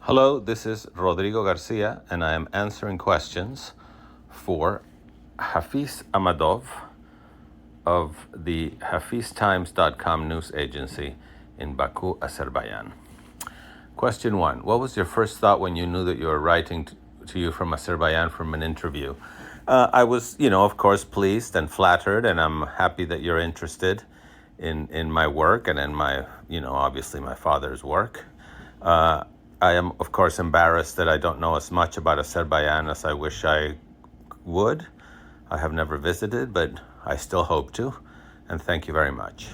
Hello, this is Rodrigo Garcia, and I am answering questions for Hafiz Amadov of the HafizTimes.com news agency in Baku, Azerbaijan. Question 1. What was your first thought when you knew that you were writing to you from Azerbaijan from an interview? I was, of course, pleased and flattered, and I'm happy that you're interested in my work and in my, obviously my father's work. I am, of course, embarrassed that I don't know as much about Azerbaijan as I wish I would. I have never visited, but I still hope to, and thank you very much.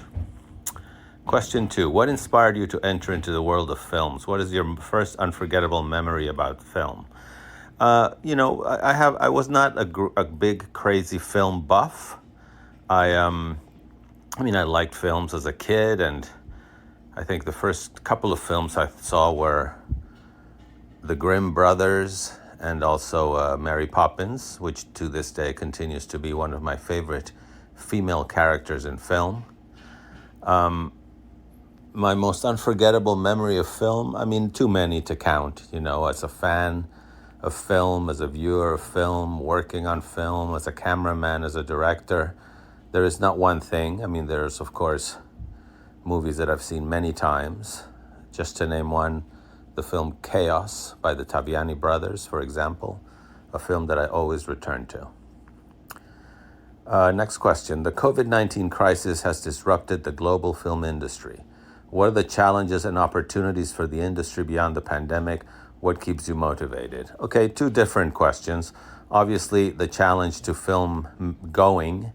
Question 2. What inspired you to enter into the world of films? What is your first unforgettable memory about film? I was not a big, crazy film buff. I liked films as a kid, and I think the first couple of films I saw were The Grimm Brothers and also Mary Poppins, which to this day continues to be one of my favorite female characters in film. My most unforgettable memory of film, too many to count, as a fan of film, as a viewer of film, working on film, as a cameraman, as a director. There is not one thing. There's, of course, movies that I've seen many times. Just to name one, the film Chaos by the Taviani brothers, for example, a film that I always return to. Next question. The COVID-19 crisis has disrupted the global film industry. What are the challenges and opportunities for the industry beyond the pandemic? What keeps you motivated? Okay, two different questions. Obviously, the challenge to film going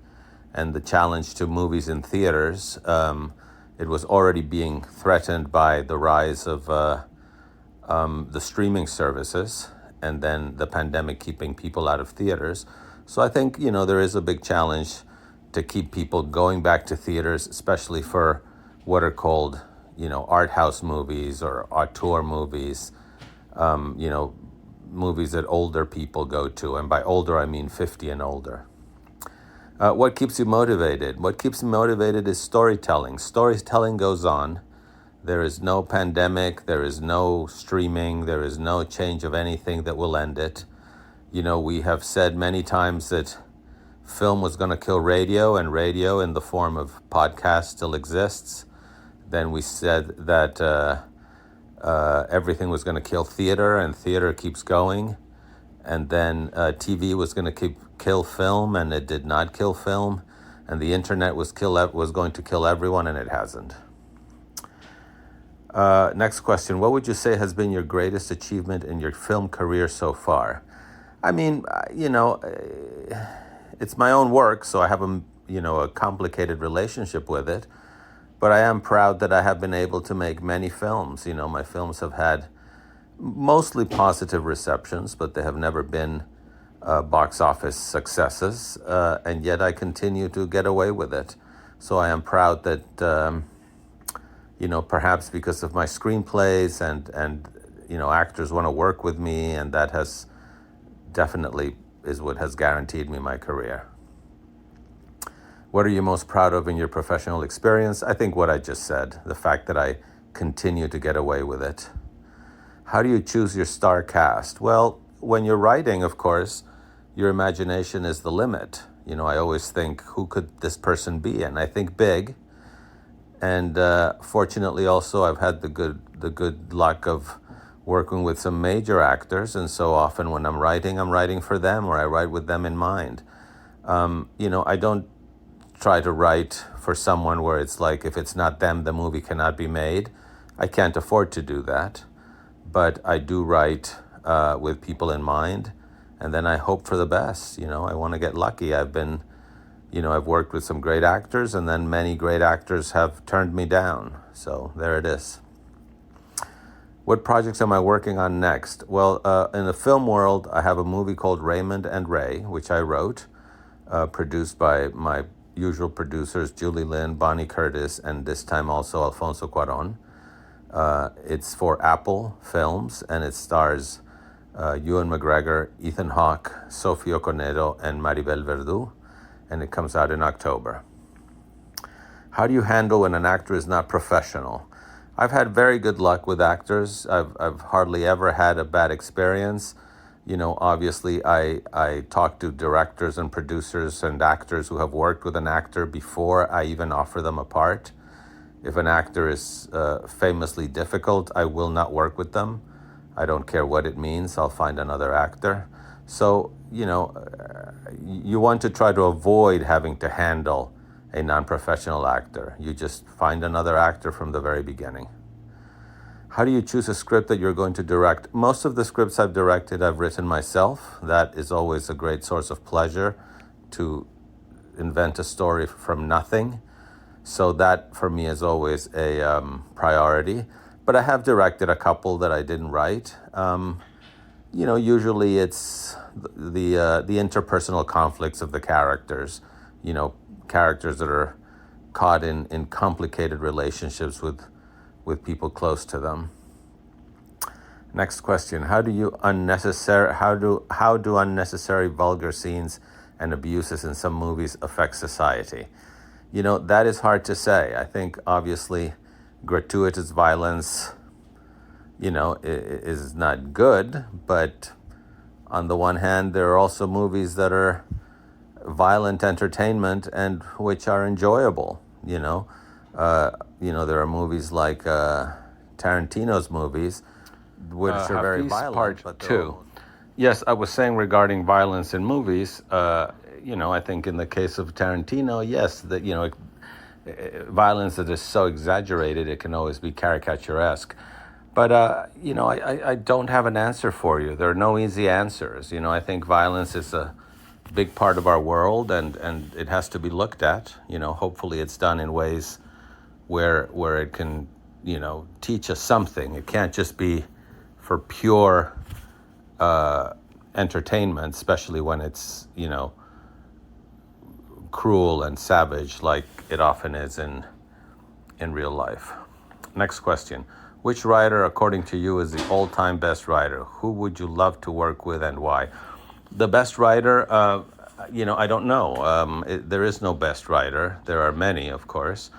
and the challenge to movies in theaters. It was already being threatened by the rise of the streaming services and then the pandemic keeping people out of theaters. So I think, there is a big challenge to keep people going back to theaters, especially for what are called, art house movies or auteur movies, movies that older people go to. And by older, I mean 50 and older. What keeps you motivated? What keeps me motivated is storytelling. Storytelling goes on. There is no pandemic. There is no streaming. There is no change of anything that will end it. We have said many times that film was going to kill radio, and radio in the form of podcast still exists. Then we said that everything was going to kill theater, and theater keeps going. And then TV was going to kill film, and it did not kill film. And the internet was going to kill everyone, and it hasn't. Next question. What would you say has been your greatest achievement in your film career so far? It's my own work, so I have a complicated relationship with it. But I am proud that I have been able to make many films. My films have had mostly positive receptions, but they have never been box office successes, and yet I continue to get away with it. So I am proud that, perhaps because of my screenplays and actors want to work with me, and that has definitely is what has guaranteed me my career. What are you most proud of in your professional experience? I think what I just said, the fact that I continue to get away with it. How do you choose your star cast? Well, when you're writing, of course, your imagination is the limit. I always think, who could this person be? And I think big. And fortunately, also, I've had the good luck of working with some major actors. And so often when I'm writing for them, or I write with them in mind. I don't try to write for someone where it's like, if it's not them, the movie cannot be made. I can't afford to do that. But I do write with people in mind, and then I hope for the best. I want to get lucky. I've worked with some great actors, and then many great actors have turned me down. So there it is. What projects am I working on next? Well, in the film world, I have a movie called Raymond and Ray, which I wrote, produced by my usual producers, Julie Lynn, Bonnie Curtis, and this time also Alfonso Cuarón. It's for Apple Films, and it stars Ewan McGregor, Ethan Hawke, Sophie Okonedo, and Maribel Verdú, and it comes out in October. How do you handle when an actor is not professional? I've had very good luck with actors. I've hardly ever had a bad experience. Obviously, I talk to directors and producers and actors who have worked with an actor before I even offer them a part. If an actor is famously difficult, I will not work with them. I don't care what it means. I'll find another actor. So, you want to try to avoid having to handle a non-professional actor. You just find another actor from the very beginning. How do you choose a script that you're going to direct? Most of the scripts I've directed, I've written myself. That is always a great source of pleasure, to invent a story from nothing. So that, for me, is always a priority. But I have directed a couple that I didn't write. Usually it's the interpersonal conflicts of the characters. Characters that are caught in complicated relationships with people close to them. Next question: How do unnecessary vulgar scenes and abuses in some movies affect society? That is hard to say. I think obviously gratuitous violence, is not good, but on the one hand, there are also movies that are violent entertainment and which are enjoyable. There are movies like Tarantino's movies, which are very violent. Part 2. Yes, I was saying regarding violence in movies, I think in the case of Tarantino, yes, that violence that is so exaggerated, it can always be caricaturesque. But, I don't have an answer for you. There are no easy answers. I think violence is a big part of our world, and it has to be looked at. Hopefully it's done in ways where it can, teach us something. It can't just be for pure entertainment, especially when it's, cruel and savage like it often is in real life. Next question. Which writer, according to you, is the all-time best writer? Who would you love to work with and why? The best writer, I don't know. There is no best writer. There are many, of course.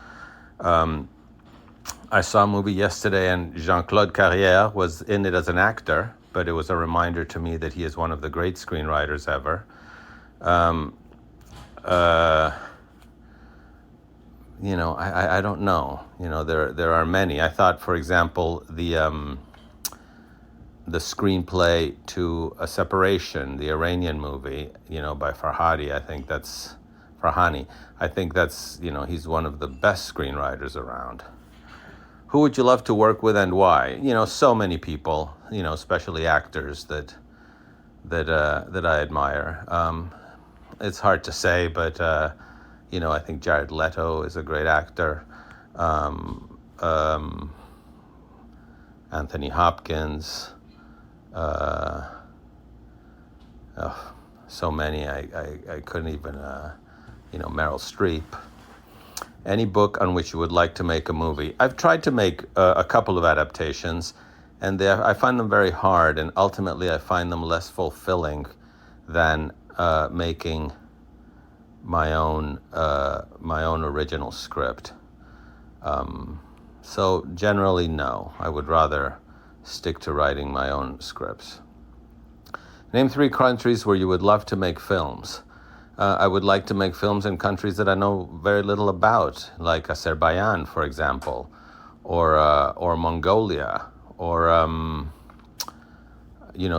I saw a movie yesterday and Jean-Claude Carrière was in it as an actor, but it was a reminder to me that he is one of the great screenwriters ever. I don't know. There are many. I thought, for example, the screenplay to A Separation, the Iranian movie, by Farhani. I think that's, he's one of the best screenwriters around. Who would you love to work with and why? So many people, especially actors that I admire. It's hard to say, but I think Jared Leto is a great actor. Anthony Hopkins. So many. I couldn't even. Meryl Streep. Any book on which you would like to make a movie? I've tried to make a couple of adaptations, and I find them very hard, and ultimately I find them less fulfilling than making my own original script. So generally, no. I would rather stick to writing my own scripts. Name 3 countries where you would love to make films. I would like to make films in countries that I know very little about, like Azerbaijan, for example, or Mongolia, or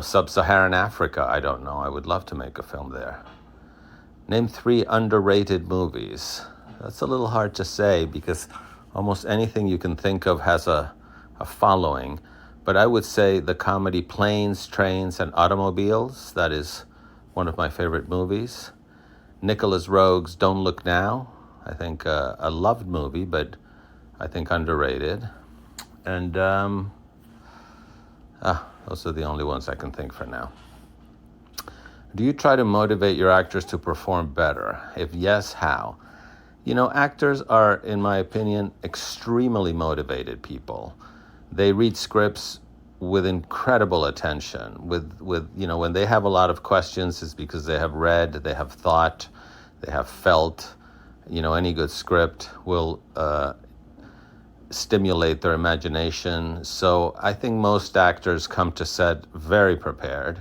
Sub-Saharan Africa. I don't know. I would love to make a film there. Name 3 underrated movies. That's a little hard to say because almost anything you can think of has a following. But I would say the comedy Planes, Trains, and Automobiles. That is one of my favorite movies. Nicholas Roeg's Don't Look Now. I think a loved movie, but I think underrated. And those are the only ones I can think for now. Do you try to motivate your actors to perform better? If yes, how? Actors are, in my opinion, extremely motivated people. They read scripts with incredible attention. With when they have a lot of questions, it's because they have read, they have thought, they have felt. Any good script will stimulate their imagination. So I think most actors come to set very prepared.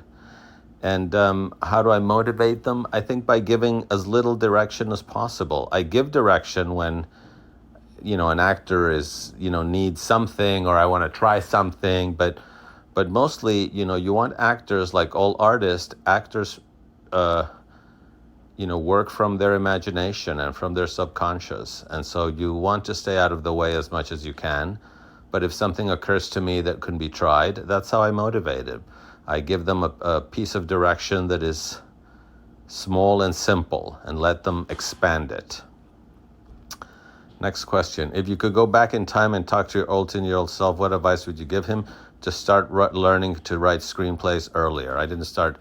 And how do I motivate them? I think by giving as little direction as possible. I give direction when, an actor is, needs something, or I want to try something, but mostly, you want actors, like all artists, work from their imagination and from their subconscious. And so you want to stay out of the way as much as you can. But if something occurs to me that can be tried, that's how I motivate it. I give them a piece of direction that is small and simple and let them expand it. Next question. If you could go back in time and talk to your 10-year-old self, what advice would you give him to start learning to write screenplays earlier? I didn't start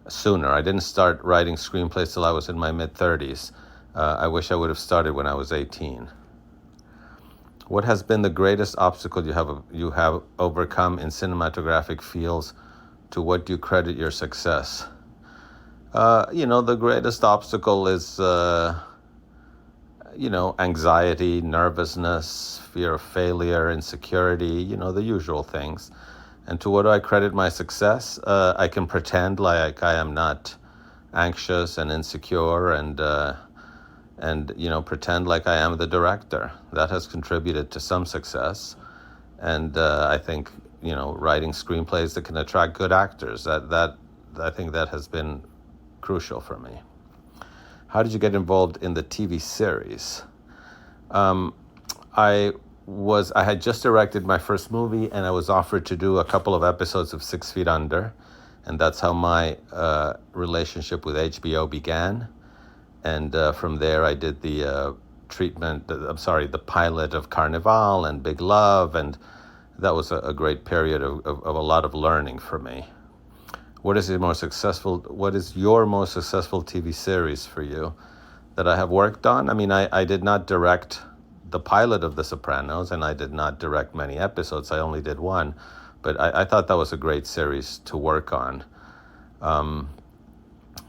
sooner. I didn't start writing screenplays till I was in my mid-30s. I wish I would have started when I was 18. What has been the greatest obstacle you have overcome in cinematographic fields? To what do you credit your success? The greatest obstacle is, anxiety, nervousness, fear of failure, insecurity, the usual things. And to what do I credit my success? I can pretend like I am not anxious and insecure and pretend like I am the director. That has contributed to some success. And I think, writing screenplays that can attract good actors, that I think that has been crucial for me. How did you get involved in the TV series? I had just directed my first movie, and I was offered to do a couple of episodes of 6 Feet Under, and that's how my relationship with HBO began. And from there, I did the pilot of Carnival and Big Love, and that was a great period of a lot of learning for me. What is your most successful TV series for you that I have worked on? I mean, I did not direct the pilot of The Sopranos, and I did not direct many episodes. I only did one, but I thought that was a great series to work on.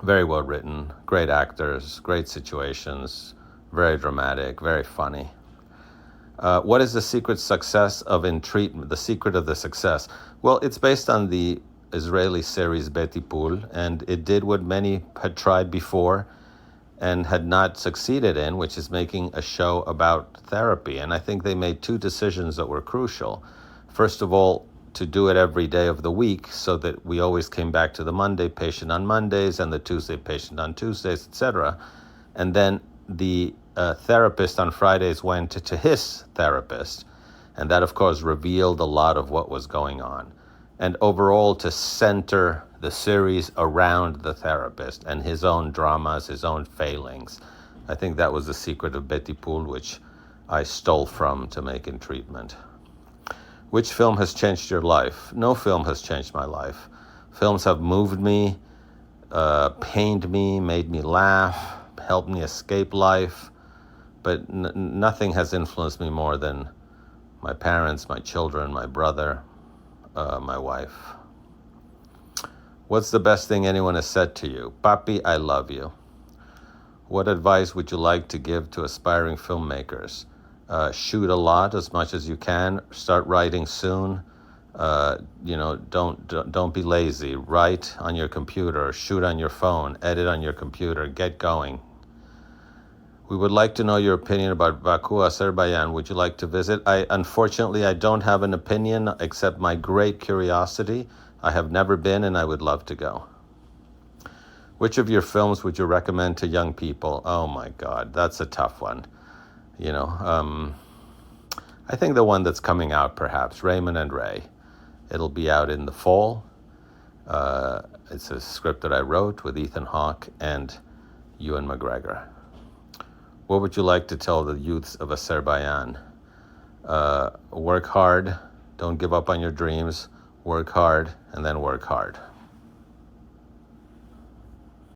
Very well written, great actors, great situations, very dramatic, very funny. What is the secret success of In Treatment? The secret of the success? Well, it's based on the Israeli series Betty Pool, and it did what many had tried before and had not succeeded in, which is making a show about therapy. And I think they made two decisions that were crucial. First of all, to do it every day of the week so that we always came back to the Monday patient on Mondays and the Tuesday patient on Tuesdays, etc. And then the therapist on Fridays went to his therapist. And that, of course, revealed a lot of what was going on. And overall, to center the series around the therapist and his own dramas, his own failings. I think that was the secret of Betty Pool, which I stole from to make In Treatment. Which film has changed your life? No film has changed my life. Films have moved me, pained me, made me laugh, helped me escape life, but nothing has influenced me more than my parents, my children, my brother, my wife. What's the best thing anyone has said to you? Papi, I love you. What advice would you like to give to aspiring filmmakers? Shoot a lot, as much as you can. Start writing soon. Don't be lazy. Write on your computer, shoot on your phone, edit on your computer. Get going. We would like to know your opinion about Baku, Azerbaijan. Would you like to visit? Unfortunately, I don't have an opinion except my great curiosity. I have never been, and I would love to go. Which of your films would you recommend to young people? Oh my God, that's a tough one. I think the one that's coming out, perhaps, Raymond and Ray. It'll be out in the fall. It's a script that I wrote with Ethan Hawke and Ewan McGregor. What would you like to tell the youths of Azerbaijan? Work hard, don't give up on your dreams, work hard, and then work hard.